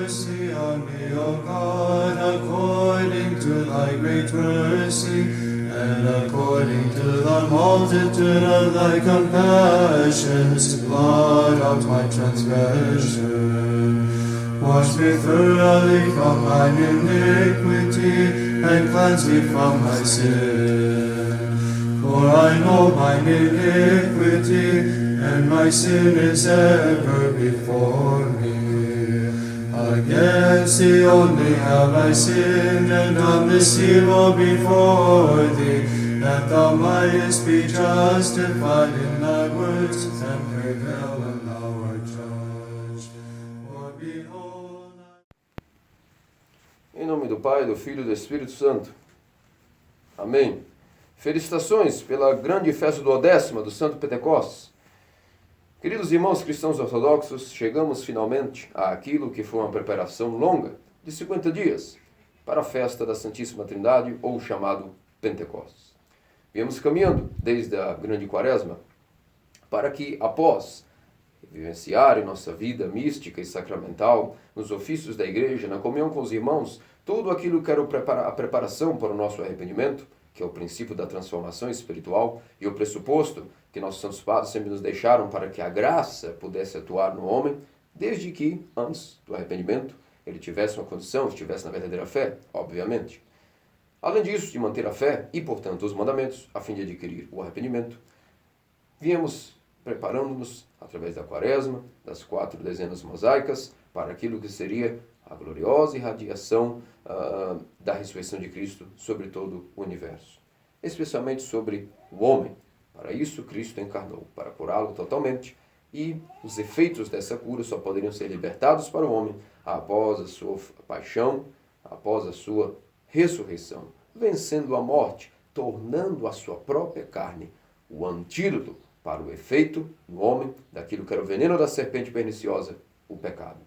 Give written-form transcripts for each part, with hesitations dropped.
mercy on me, O God, according to thy great mercy, and according to the multitude of thy compassions, blot out my transgression. Wash me thoroughly from mine iniquity, and cleanse me from my sin. For I know mine iniquity, and my sin is ever before me. Against thee only have I sinned, and done this evil before thee, that thou mightest be justified in thy words, and prevail when thou art judged. For behold, Em nome do Pai, do Filho e do Espírito Santo. Amém. Felicitações pela grande festa do 10º do Santo Pentecostes. Queridos irmãos cristãos ortodoxos, chegamos finalmente àquilo que foi uma preparação longa, de 50 dias, para a festa da Santíssima Trindade, ou chamado Pentecostes. Viemos caminhando desde a grande quaresma, para que, após vivenciar em nossa vida mística e sacramental, nos ofícios da igreja, na comunhão com os irmãos, tudo aquilo que era a preparação para o nosso arrependimento, que é o princípio da transformação espiritual e o pressuposto que nossos santos padres sempre nos deixaram para que a graça pudesse atuar no homem, desde que, antes do arrependimento, ele tivesse uma condição, estivesse na verdadeira fé, obviamente. Além disso, de manter a fé e, portanto, os mandamentos, a fim de adquirir o arrependimento, viemos preparando-nos, através da quaresma, das 4 dezenas mosaicas, para aquilo que seria a gloriosa irradiação da ressurreição de Cristo sobre todo o universo, especialmente sobre o homem. Para isso, Cristo encarnou, para curá-lo totalmente, e os efeitos dessa cura só poderiam ser libertados para o homem após a sua paixão, após a sua ressurreição, vencendo a morte, tornando a sua própria carne o antídoto para o efeito no homem daquilo que era o veneno da serpente perniciosa, o pecado.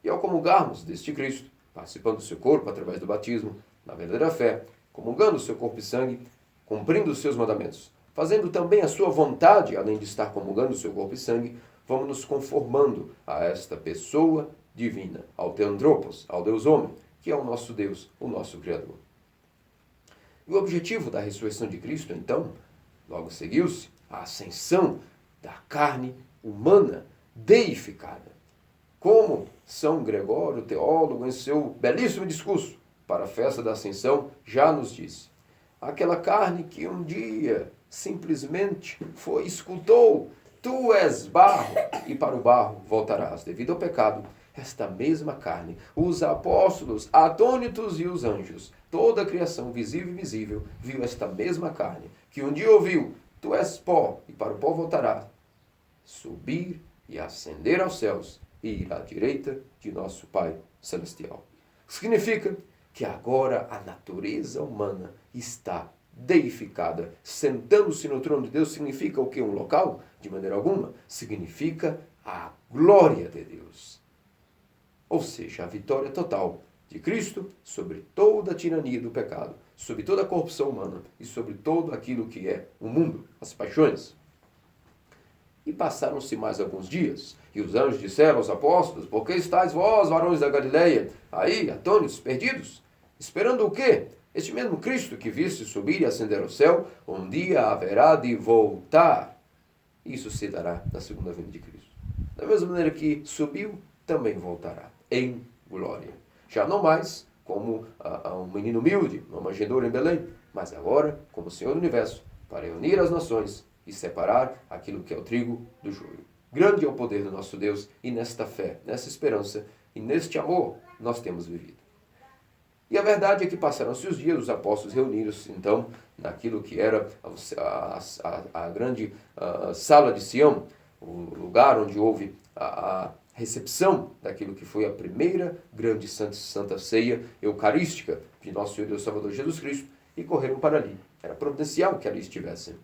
E ao comungarmos deste Cristo, participando do seu corpo através do batismo, na verdadeira fé, comungando o seu corpo e sangue, cumprindo os seus mandamentos, fazendo também a sua vontade, além de estar comungando o seu corpo e sangue, vamos nos conformando a esta pessoa divina, ao Theandropos, ao Deus homem, que é o nosso Deus, o nosso Criador. E o objetivo da ressurreição de Cristo, então, logo seguiu-se a ascensão da carne humana deificada. Como São Gregório, teólogo, em seu belíssimo discurso para a festa da Ascensão, já nos disse: aquela carne que um dia simplesmente escutou, tu és barro, e para o barro voltarás. Devido ao pecado, esta mesma carne, os apóstolos, atônitos e os anjos, toda a criação, visível e invisível, viu esta mesma carne, que um dia ouviu, tu és pó, e para o pó voltarás, subir e ascender aos céus, e ir à direita de nosso Pai Celestial. Significa que agora a natureza humana está deificada. Sentando-se no trono de Deus significa o que? Um local? De maneira alguma. Significa a glória de Deus. Ou seja, a vitória total de Cristo sobre toda a tirania do pecado, sobre toda a corrupção humana e sobre todo aquilo que é o mundo, as paixões. E passaram-se mais alguns dias, e os anjos disseram aos apóstolos: por que estáis vós, varões da Galileia, aí, atônitos, perdidos? Esperando o quê? Este mesmo Cristo que viste subir e ascender ao céu, um dia haverá de voltar. Isso se dará na segunda vinda de Cristo. Da mesma maneira que subiu, também voltará, em glória. Já não mais como um menino humilde, uma manjedoura em Belém, mas agora como Senhor do Universo, para unir as nações e separar aquilo que é o trigo do joio. Grande é o poder do nosso Deus, e nesta fé, nessa esperança e neste amor nós temos vivido. E a verdade é que passaram-se os dias, os apóstolos reuniram-se então naquilo que era a grande sala de Sião, o lugar onde houve a recepção daquilo que foi a primeira grande santa ceia eucarística de nosso Senhor Deus Salvador Jesus Cristo, e correram para ali. Era providencial que ali estivessem.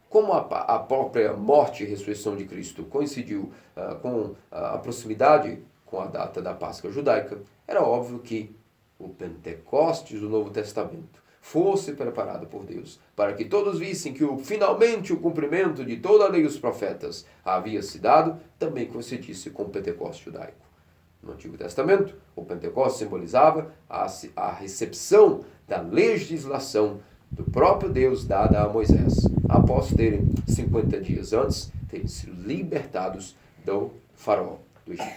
Como a própria morte e ressurreição de Cristo coincidiu com a proximidade com a data da Páscoa judaica, era óbvio que o Pentecostes do Novo Testamento fosse preparado por Deus, para que todos vissem que finalmente o cumprimento de toda a lei e os profetas havia se dado, também coincidisse com o Pentecostes judaico. No Antigo Testamento, o Pentecostes simbolizava a recepção da legislação do próprio Deus dada a Moisés, após terem 50 dias antes, terem sido libertados do faraó do Egito.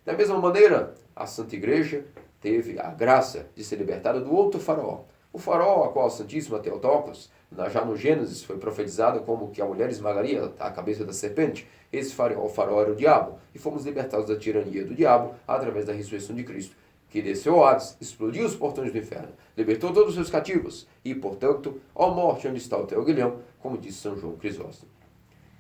Da mesma maneira, a Santa Igreja teve a graça de ser libertada do outro faraó. O faraó a qual a Santíssima Theotokos, já no Gênesis, foi profetizada como que a mulher esmagaria a cabeça da serpente. Esse faraó era o diabo. E fomos libertados da tirania do diabo através da ressurreição de Cristo, que desceu ao Hades, explodiu os portões do inferno, libertou todos os seus cativos e, portanto, ó morte, onde está o teu aguilhão, como disse São João Crisóstomo.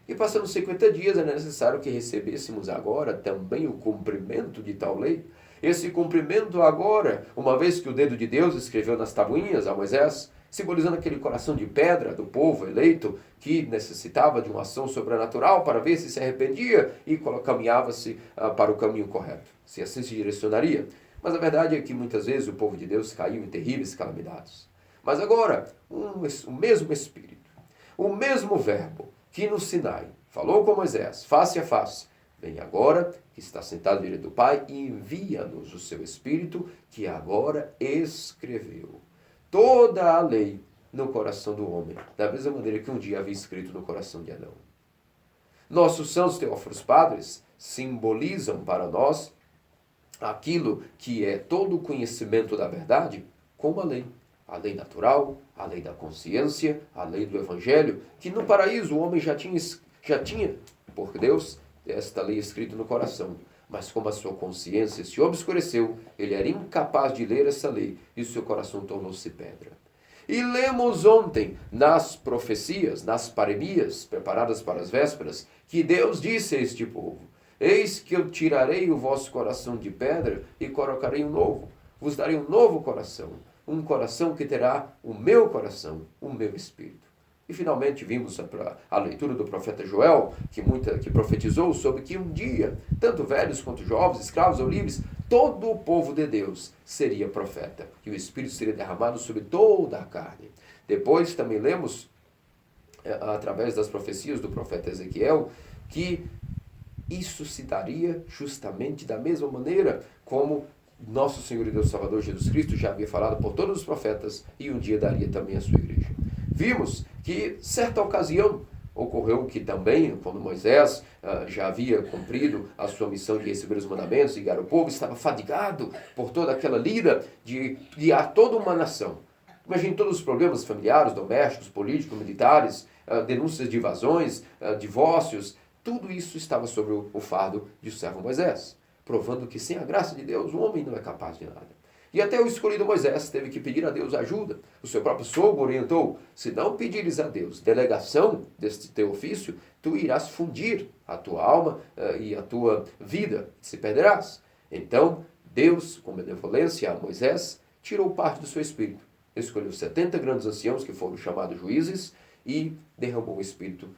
E passando 50 dias, é necessário que recebêssemos agora também o cumprimento de tal lei. Esse cumprimento agora, uma vez que o dedo de Deus escreveu nas tabuinhas a Moisés, simbolizando aquele coração de pedra do povo eleito que necessitava de uma ação sobrenatural para ver se arrependia e caminhava-se para o caminho correto, se assim se direcionaria. Mas a verdade é que muitas vezes o povo de Deus caiu em terríveis calamidades. Mas agora, o mesmo Espírito, o mesmo Verbo que no Sinai falou com Moisés, face a face, vem agora, que está sentado à direita do Pai, e envia-nos o seu Espírito, que agora escreveu toda a lei no coração do homem, da mesma maneira que um dia havia escrito no coração de Adão. Nossos santos teóforos padres simbolizam para nós aquilo que é todo o conhecimento da verdade como a lei. A lei natural, a lei da consciência, a lei do Evangelho, que no paraíso o homem já tinha, por Deus, esta lei escrita no coração. Mas como a sua consciência se obscureceu, ele era incapaz de ler essa lei e o seu coração tornou-se pedra. E lemos ontem, nas profecias, nas paremias preparadas para as vésperas, que Deus disse a este povo: eis que eu tirarei o vosso coração de pedra e colocarei um novo. Vos darei um novo coração, um coração que terá o meu coração, o meu espírito. E finalmente vimos a leitura do profeta Joel, que profetizou sobre que um dia, tanto velhos quanto jovens, escravos ou livres, todo o povo de Deus seria profeta, e o Espírito seria derramado sobre toda a carne. Depois também lemos, através das profecias do profeta Ezequiel, que isso se daria justamente da mesma maneira como nosso Senhor e Deus Salvador Jesus Cristo já havia falado por todos os profetas, e um dia daria também a sua igreja. Vimos que, certa ocasião, ocorreu que também, quando Moisés já havia cumprido a sua missão de receber os mandamentos e guiar o povo, estava fadigado por toda aquela lida de guiar toda uma nação. Imagine todos os problemas familiares, domésticos, políticos, militares, denúncias de invasões, divórcios, tudo isso estava sobre o fardo de servo Moisés, provando que sem a graça de Deus o homem não é capaz de nada. E até o escolhido Moisés teve que pedir a Deus ajuda. O seu próprio sogro orientou: se não pedires a Deus delegação deste teu ofício, tu irás fundir a tua alma e a tua vida, se perderás. Então, Deus, com benevolência a Moisés, tirou parte do seu espírito. Escolheu 70 grandes anciãos, que foram chamados juízes, e derramou o espírito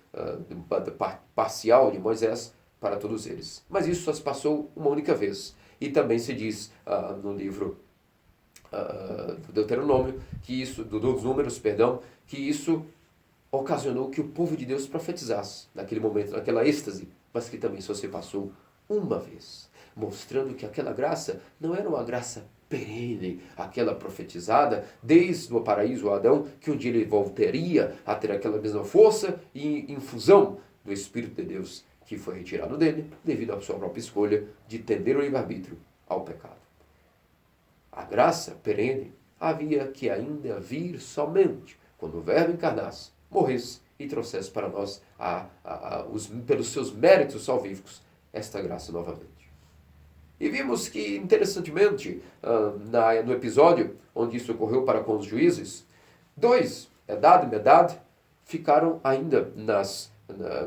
parcial de Moisés para todos eles. Mas isso só se passou uma única vez. E também se diz no livro do Deuteronômio, dos Números, que isso ocasionou que o povo de Deus profetizasse naquele momento, naquela êxtase, mas que também só se passou uma vez, mostrando que aquela graça não era uma graça perene, aquela profetizada desde o paraíso, o Adão, que um dia ele voltaria a ter aquela mesma força e infusão do Espírito de Deus que foi retirado dele devido à sua própria escolha de tender o livre-arbítrio ao pecado. A graça perene havia que ainda vir somente quando o Verbo encarnasse, morresse e trouxesse para nós, pelos seus méritos salvíficos, esta graça novamente. E vimos que, interessantemente, no episódio onde isso ocorreu para com os juízes, dois, Edad e Medad, ficaram ainda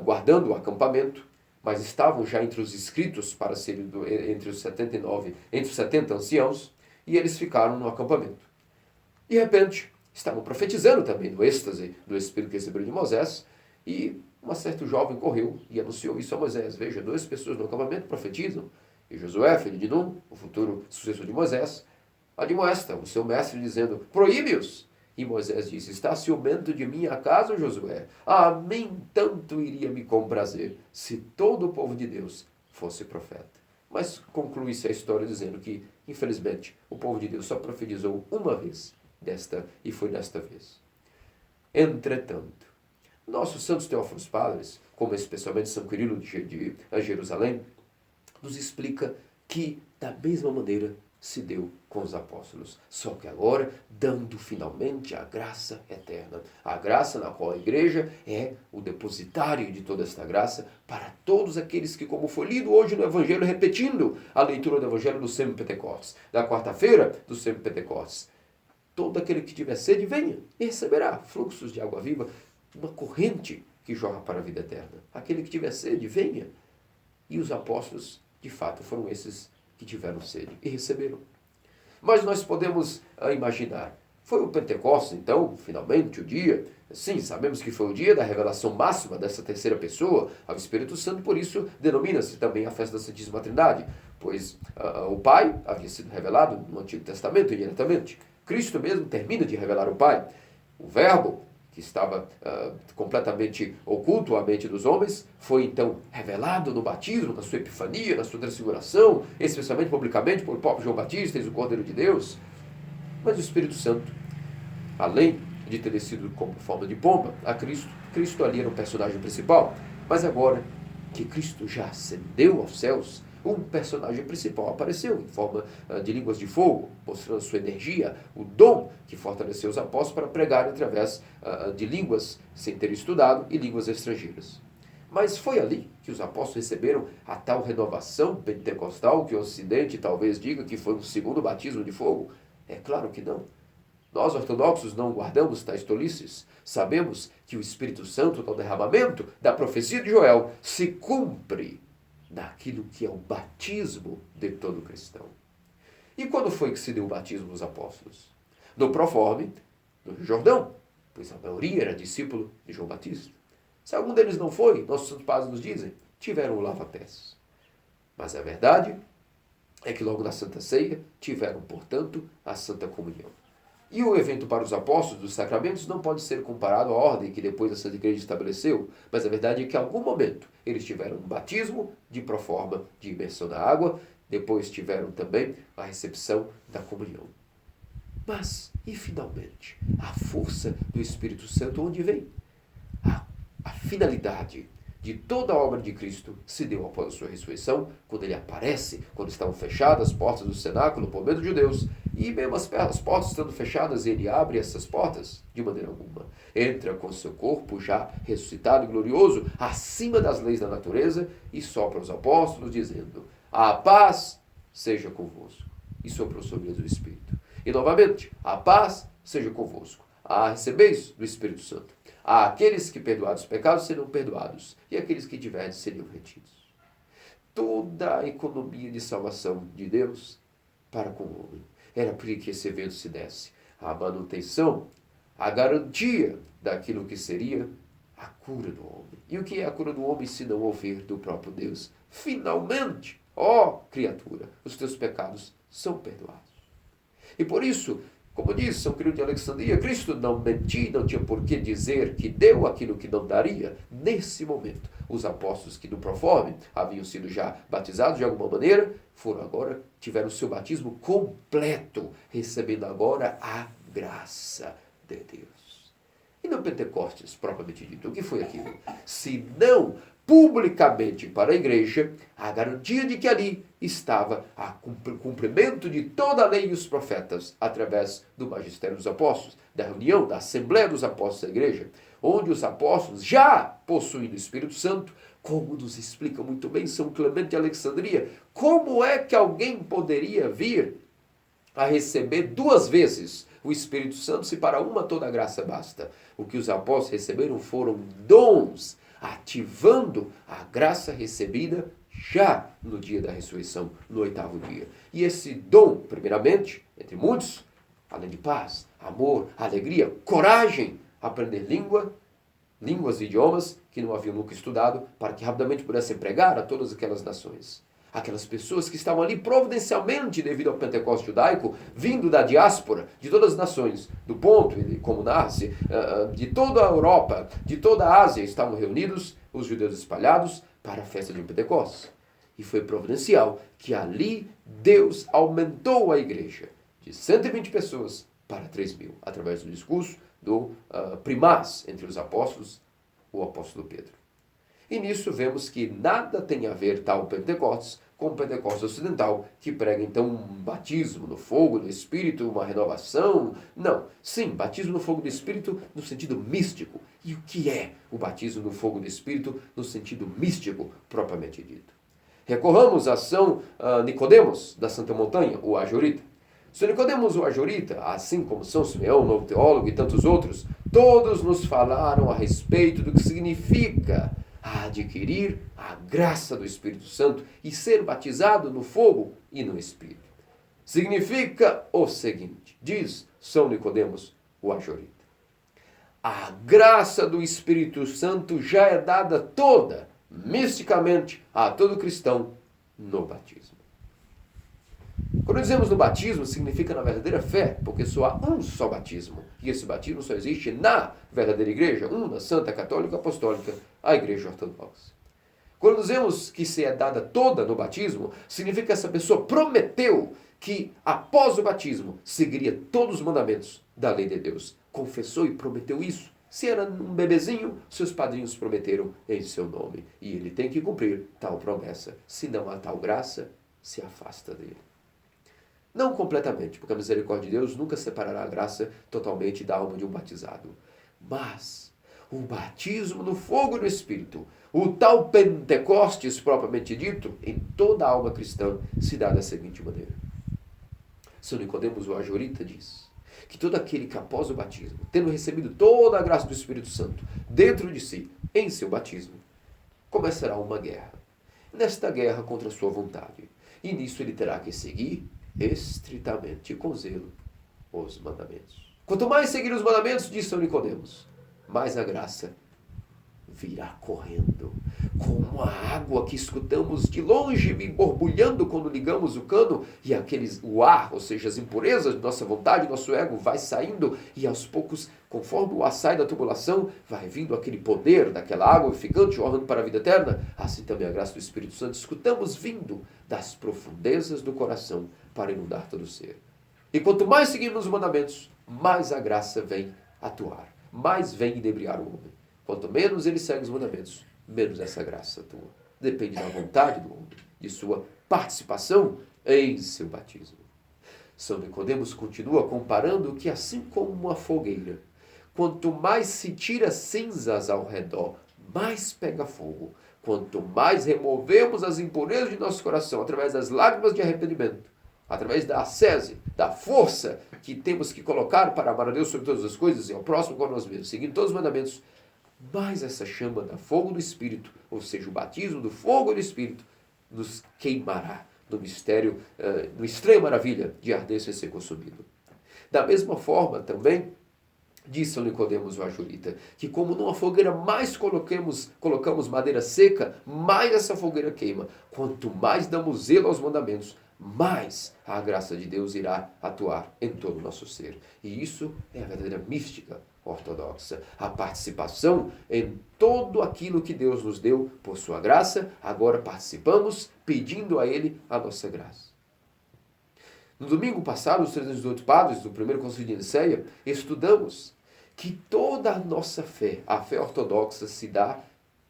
guardando o acampamento, mas estavam já entre os inscritos para serem entre os 70 anciãos, e eles ficaram no acampamento. De repente, estavam profetizando também no êxtase do Espírito que receberam de Moisés, e um certo jovem correu e anunciou isso a Moisés: veja, 2 pessoas no acampamento profetizam, e Josué, filho de Num, o futuro sucessor de Moisés, admoesta o seu mestre dizendo: proíbe-os. E Moisés disse: está ciumento de mim acaso, Josué? A mim tanto iria me comprazer se todo o povo de Deus fosse profeta. Mas conclui-se a história dizendo que, infelizmente, o povo de Deus só profetizou uma vez, e foi desta vez. Entretanto, nossos santos teófilos padres, como especialmente São Quirilo de Jerusalém, nos explica que, da mesma maneira, se deu com os apóstolos. Só que agora, dando finalmente a graça eterna. A graça na qual a igreja é o depositário de toda esta graça para todos aqueles que, como foi lido hoje no Evangelho, repetindo a leitura do Evangelho do Semi-Pentecostes, da quarta-feira do Semi-Pentecostes. Todo aquele que tiver sede, venha e receberá fluxos de água viva, uma corrente que jorra para a vida eterna. Aquele que tiver sede, venha. E os apóstolos, de fato, foram esses que tiveram sede e receberam. Mas nós podemos imaginar, foi o Pentecostes, então, finalmente, o dia? Sim, sabemos que foi o dia da revelação máxima dessa terceira pessoa ao Espírito Santo, por isso denomina-se também a festa da Santíssima Trindade, pois o Pai havia sido revelado no Antigo Testamento indiretamente. Cristo mesmo termina de revelar o Pai. O Verbo, que estava completamente oculto à mente dos homens, foi então revelado no batismo, na sua epifania, na sua transfiguração, especialmente publicamente por próprio João Batista, o Cordeiro de Deus. Mas o Espírito Santo, além de ter descido como forma de pomba a Cristo, Cristo ali era o personagem principal. Mas agora que Cristo já ascendeu aos céus, um personagem principal apareceu em forma de línguas de fogo, mostrando sua energia, o dom que fortaleceu os apóstolos para pregar através de línguas sem ter estudado e línguas estrangeiras. Mas foi ali que os apóstolos receberam a tal renovação pentecostal que o Ocidente talvez diga que foi um segundo batismo de fogo? É claro que não. Nós, ortodoxos, não guardamos tais tolices. Sabemos que o Espírito Santo, no derramamento da profecia de Joel, se cumpre daquilo que é o batismo de todo cristão. E quando foi que se deu o batismo dos apóstolos? No Proforme, no Jordão, pois a maioria era discípulo de João Batista. Se algum deles não foi, nossos santos padres nos dizem, tiveram o lava-pés. Mas a verdade é que logo na Santa Ceia tiveram, portanto, a Santa Comunhão. E o evento para os apóstolos dos sacramentos não pode ser comparado à ordem que depois a Santa Igreja estabeleceu, mas a verdade é que em algum momento eles tiveram um batismo de proforma, de imersão na água, depois tiveram também a recepção da comunhão. Mas, e finalmente, a força do Espírito Santo onde vem? A finalidade de toda a obra de Cristo se deu após a sua ressurreição, quando ele aparece, quando estavam fechadas as portas do cenáculo por medo dos judeus, e mesmo as portas estando fechadas, ele abre essas portas de maneira alguma. Entra com seu corpo já ressuscitado e glorioso, acima das leis da natureza, e sopra aos apóstolos, dizendo, a paz seja convosco. E soprou sobre eles o Espírito. E novamente, a paz seja convosco. Recebeis do Espírito Santo. Aqueles que perdoados os pecados serão perdoados, e aqueles que tiverem seriam retidos. Toda a economia de salvação de Deus para com o homem era para que esse evento se desse. A manutenção, a garantia daquilo que seria a cura do homem. E o que é a cura do homem se não ouvir do próprio Deus? Finalmente, ó criatura, os teus pecados são perdoados. E por isso, como diz São Quirilo de Alexandria, Cristo não mentiu, não tinha por que dizer que deu aquilo que não daria. Nesse momento, os apóstolos que no Proforme haviam sido já batizados de alguma maneira, tiveram o seu batismo completo, recebendo agora a graça de Deus. E no Pentecostes, propriamente dito, o que foi aquilo? Se não publicamente para a igreja, a garantia de que ali estava o cumprimento de toda a lei e os profetas, através do magistério dos apóstolos, da reunião, da assembleia dos apóstolos da igreja, onde os apóstolos, já possuindo o Espírito Santo, como nos explica muito bem São Clemente de Alexandria, como é que alguém poderia vir a receber 2 vezes o Espírito Santo, se para uma toda a graça basta? O que os apóstolos receberam foram dons, ativando a graça recebida já no dia da ressurreição, no 8º dia. E esse dom, primeiramente, entre muitos, além de paz, amor, alegria, coragem, aprender línguas e idiomas que não haviam nunca estudado, para que rapidamente pudessem pregar a todas aquelas nações. Aquelas pessoas que estavam ali providencialmente devido ao Pentecostes judaico, vindo da diáspora de todas as nações, do Ponto, como nasce, de toda a Europa, de toda a Ásia, estavam reunidos, os judeus espalhados, para a festa de Pentecostes. E foi providencial que ali Deus aumentou a igreja de 120 pessoas para 3.000, através do discurso do primaz entre os apóstolos, o apóstolo Pedro. E nisso vemos que nada tem a ver tal Pentecostes com o Pentecostes ocidental, que prega então um batismo no fogo do Espírito, uma renovação. Não, sim, batismo no fogo do Espírito no sentido místico. E o que é o batismo no fogo do Espírito no sentido místico, propriamente dito? Recorramos a São Nicodemos, da Santa Montanha, o Ajorita. São Nicodemos, o Ajorita, assim como São Simeão, novo teólogo, e tantos outros, todos nos falaram a respeito do que significa adquirir a graça do Espírito Santo e ser batizado no fogo e no Espírito. Significa o seguinte, diz São Nicodemos, o Ajorita: a graça do Espírito Santo já é dada toda, misticamente, a todo cristão no batismo. Quando dizemos no batismo, significa na verdadeira fé, porque só há um só batismo. E esse batismo só existe na verdadeira igreja, uma, Santa, Católica, Apostólica, a Igreja Ortodoxa. Quando dizemos que se é dada toda no batismo, significa que essa pessoa prometeu que após o batismo seguiria todos os mandamentos da lei de Deus. Confessou e prometeu isso. Se era um bebezinho, seus padrinhos prometeram em seu nome. E ele tem que cumprir tal promessa. Se não há tal graça, se afasta dele. Não completamente, porque a misericórdia de Deus nunca separará a graça totalmente da alma de um batizado. Mas o batismo no fogo do Espírito, o tal Pentecostes propriamente dito, em toda a alma cristã se dá da seguinte maneira. São Nicodemos, o Ajorita, diz que todo aquele que após o batismo, tendo recebido toda a graça do Espírito Santo dentro de si, em seu batismo, começará uma guerra. Nesta guerra contra a sua vontade. E nisso ele terá que seguir estritamente com zelo os mandamentos. Quanto mais seguir os mandamentos, diz São Nicodemos, mais a graça virá correndo, como a água que escutamos de longe vir borbulhando quando ligamos o cano, e o ar, ou seja, as impurezas de nossa vontade, nosso ego, vai saindo, e aos poucos, conforme o ar sai da tubulação, vai vindo aquele poder daquela água ficante, jorrando para a vida eterna. Assim também a graça do Espírito Santo escutamos vindo das profundezas do coração para inundar todo o ser. E quanto mais seguimos os mandamentos, mais a graça vem atuar, mais vem inebriar o homem. Quanto menos ele segue os mandamentos, menos essa graça atua. Depende da vontade do homem, de sua participação em seu batismo. São Nicodemos continua comparando que assim como uma fogueira, quanto mais se tira cinzas ao redor, mais pega fogo. Quanto mais removemos as impurezas de nosso coração através das lágrimas de arrependimento, através da ascese, da força que temos que colocar para amar a Deus sobre todas as coisas e ao próximo como nós mesmos, seguindo todos os mandamentos, mais essa chama da fogo do Espírito, ou seja, o batismo do fogo do Espírito, nos queimará no mistério, no estranha maravilha de arder sem ser consumido. Da mesma forma também, diz São Nicodemos, o Ajorita, que como numa fogueira mais colocamos madeira seca, mais essa fogueira queima. Quanto mais damos zelo aos mandamentos, mais a graça de Deus irá atuar em todo o nosso ser. E isso é a verdadeira mística ortodoxa. A participação em todo aquilo que Deus nos deu por sua graça, agora participamos pedindo a Ele a nossa graça. No domingo passado, os 318 padres do primeiro concílio de Nicéia, estudamos que toda a nossa fé, a fé ortodoxa, se dá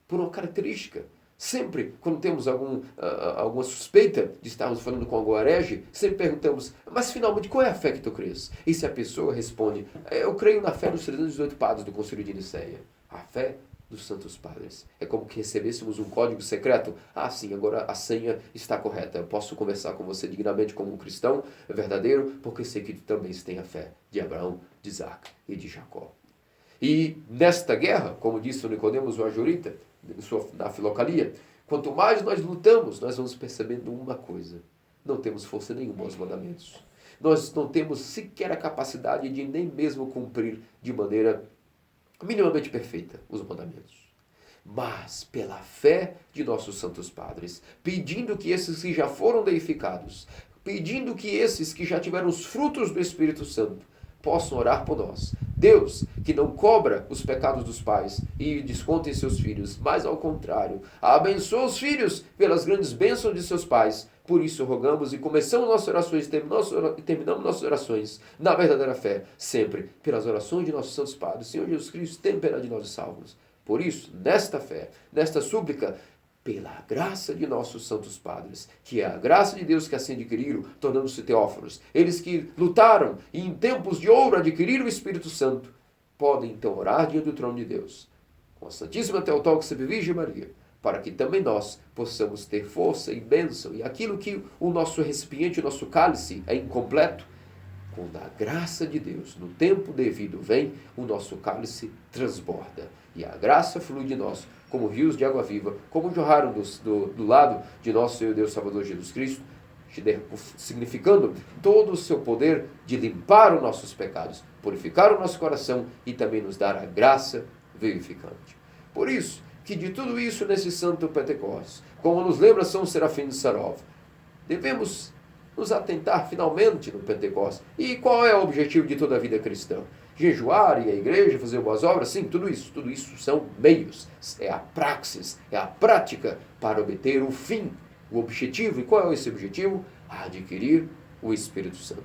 por uma característica. Sempre, quando temos alguma suspeita de estarmos falando com algum herege, sempre perguntamos, mas finalmente qual é a fé que tu crês? E se a pessoa responde, eu creio na fé dos 318 padres do concílio de Nicéia. A fé dos santos padres. É como que recebêssemos um código secreto. Ah, sim, agora a senha está correta. Eu posso conversar com você dignamente como um cristão verdadeiro, porque sei que tu também tem a fé de Abraão, de Isaac e de Jacó. E nesta guerra, como disse o Nicodemos, o Ajorita, na Filocalia, quanto mais nós lutamos, nós vamos percebendo uma coisa. Não temos força nenhuma aos mandamentos. Nós não temos sequer a capacidade de nem mesmo cumprir de maneira minimamente perfeita os mandamentos. Mas pela fé de nossos santos padres, pedindo que esses que já foram deificados, pedindo que esses que já tiveram os frutos do Espírito Santo, possam orar por nós, Deus, que não cobra os pecados dos pais e desconta em seus filhos, mas ao contrário, abençoa os filhos pelas grandes bênçãos de seus pais. Por isso rogamos e começamos nossas orações e terminamos nossas orações na verdadeira fé, sempre pelas orações de nossos santos padres. Senhor Jesus Cristo, tem pena de nós e salva-nos. Por isso, nesta fé, nesta súplica, pela graça de nossos santos padres, que é a graça de Deus que assim adquiriram, tornando-se teóforos. Eles que lutaram e em tempos de ouro adquiriram o Espírito Santo, podem então orar diante do trono de Deus, com a Santíssima Teotocos Virgem Maria, para que também nós possamos ter força e bênção, e aquilo que o nosso recipiente, o nosso cálice é incompleto, quando a graça de Deus, no tempo devido, vem, o nosso cálice transborda. E a graça flui de nós, como rios de água viva, como jorraram do lado de nosso Senhor Deus Salvador Jesus Cristo, significando todo o seu poder de limpar os nossos pecados, purificar o nosso coração e também nos dar a graça vivificante. Por isso, que de tudo isso nesse Santo Pentecostes, como nos lembra São Serafim de Sarov, devemos nos atentar finalmente no Pentecostes. E qual é o objetivo de toda a vida cristã? Jejuar, ir à igreja, fazer boas obras? Sim, tudo isso são meios, é a praxis, é a prática para obter o fim, o objetivo. E qual é esse objetivo? Adquirir o Espírito Santo.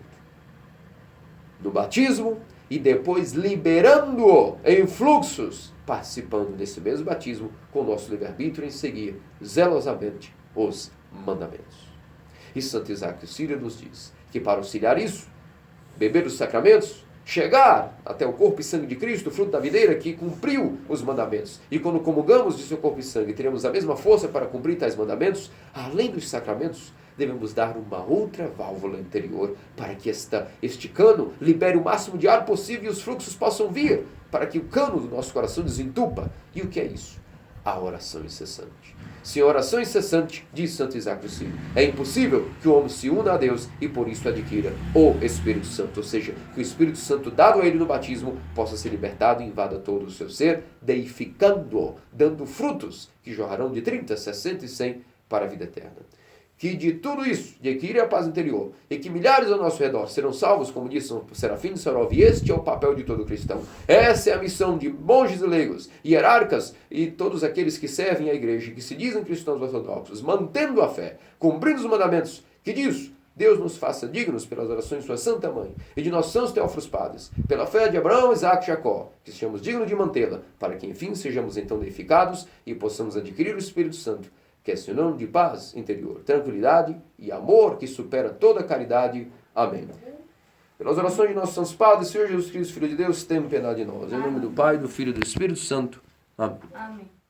No batismo e depois liberando-o em fluxos, participando desse mesmo batismo com o nosso livre-arbítrio em seguir zelosamente os mandamentos. E Santo Isaac de Síria nos diz que para auxiliar isso, beber os sacramentos, chegar até o corpo e sangue de Cristo, fruto da videira, que cumpriu os mandamentos. E quando comungamos de seu corpo e sangue, teremos a mesma força para cumprir tais mandamentos. Além dos sacramentos, devemos dar uma outra válvula interior para que este cano libere o máximo de ar possível e os fluxos possam vir, para que o cano do nosso coração desentupa. E o que é isso? A oração incessante. Sem oração incessante, diz Santo Isaac de Síria, é impossível que o homem se una a Deus e por isso adquira o Espírito Santo. Ou seja, que o Espírito Santo dado a ele no batismo possa ser libertado e invada todo o seu ser, deificando-o, dando frutos que jorrarão de 30, 60 e 100 para a vida eterna. Que de tudo isso, de adquirir a paz interior, e que milhares ao nosso redor serão salvos, como disse São Serafim de Sarov, e este é o papel de todo cristão. Essa é a missão de monges e leigos, hierarcas e todos aqueles que servem à igreja, que se dizem cristãos ortodoxos, mantendo a fé, cumprindo os mandamentos, que diz: Deus nos faça dignos pelas orações de sua Santa Mãe e de nossos santos teóforos padres, pela fé de Abraão, Isaac e Jacó, que sejamos dignos de mantê-la, para que enfim sejamos então deificados e possamos adquirir o Espírito Santo, que é sinônimo de paz interior, tranquilidade e amor que supera toda caridade. Amém. Pelas orações de nossos santos padres, Senhor Jesus Cristo, Filho de Deus, tem piedade de nós. Em nome do Pai, do Filho e do Espírito Santo. Amém. Amém.